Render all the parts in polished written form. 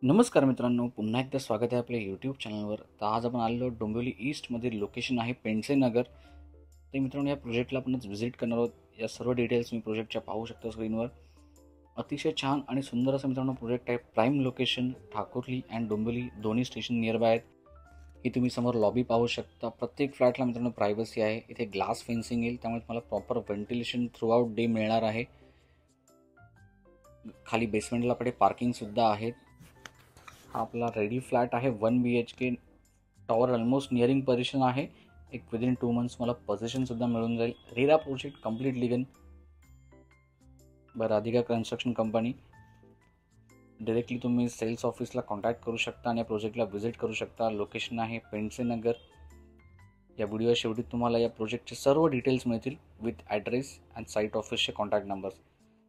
नमस्कार मित्रांनो, पुन्हा एकदा स्वागत आहे आपल्या यूट्यूब चॅनलवर. तर आज आपण आलेलो डोंबिवली ईस्टमधील लोकेशन आहे पेंडसे नगर. तर मित्रांनो, या प्रोजेक्टला आपणच व्हिजिट करणार आहोत. या सर्व डिटेल्स मी प्रोजेक्टच्या पाहू शकता स्क्रीनवर. अतिशय छान आणि सुंदर असं मित्रांनो प्रोजेक्ट आहे. Prime location, Thakurli and Dombivli दोन्ही स्टेशन नियर बाय आहेत. ही तुम्ही समोर लॉबी पाहू शकता. प्रत्येक फ्लॅटला मित्रांनो प्रायव्हसी आहे. इथे ग्लास फेन्सिंग येईल, त्यामुळे तुम्हाला proper ventilation through out day मिळणार आहे. खाली बेसमेंटला कडे पार्किंगसुद्धा आहेत. हा आपला रेडी फ्लॅट आहे. 1 BHK. Tower almost nearing position आहे. एक विदिन 2 मंथ्स मला पोझिशनसुद्धा मिळून जाईल. RERA project complete ligand Radhika construction company. Directly तुम्ही सेल्स ऑफिसला कॉन्टॅक्ट करू शकता आणि या प्रोजेक्टला व्हिजिट करू शकता. लोकेशन आहे पेंडसे नगर. या व्हिडिओ शेवटी तुम्हाला या प्रोजेक्टचे सर्व डिटेल्स मिळतील विथ ॲड्रेस अँड साईट ऑफिसचे कॉन्टॅक्ट नंबर्स.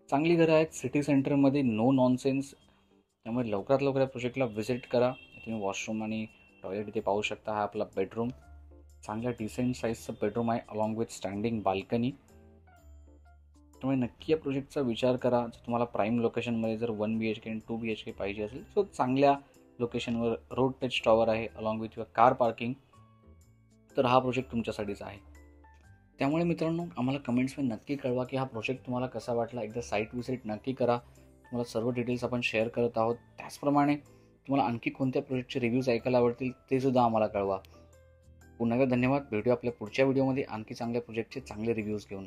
चांगली घरं आहेत सिटी सेंटरमध्ये, नो नॉनसेन्स. त्यामुळे लवकरात लवकर या प्रोजेक्टला व्हिजिट करा. तुम्ही वॉशरूम आणि टॉयलेट इथे पाहू शकता. हा आपला बेडरूम, चांगल्या डिसेंट साईजचं बेडरूम आहे अलॉंग विथ स्टँडिंग बाल्कनी. त्यामुळे नक्की या प्रोजेक्टचा विचार करा. जर तुम्हाला प्राईम लोकेशनमध्ये जर 1 BHK आणि 2 BHK पाहिजे असेल, सो चांगल्या लोकेशनवर रोड टच टॉवर आहे along with your car parking, तर हा प्रोजेक्ट तुमच्यासाठीच आहे. त्यामुळे मित्रांनो, आम्हाला कमेंट्समध्ये नक्की कळवा की हा प्रोजेक्ट तुम्हाला कसा वाटला. एकदा साईट व्हिजिट नक्की करा. तुम्हाला सर्व डिटेल्स आपण शेअर करत आहोत. त्याचप्रमाणे तुम्हाला आणखी कोणत्या प्रोजेक्टचे रिव्ह्यूज ऐकायला आवडतील ते सुद्धा आम्हाला कळवा. पुन्हा एकदा धन्यवाद. भेटूया आपल्या पुढच्या व्हिडिओमध्ये आणखी चांगल्या प्रोजेक्टचे चांगले रिव्ह्यूज घेऊन.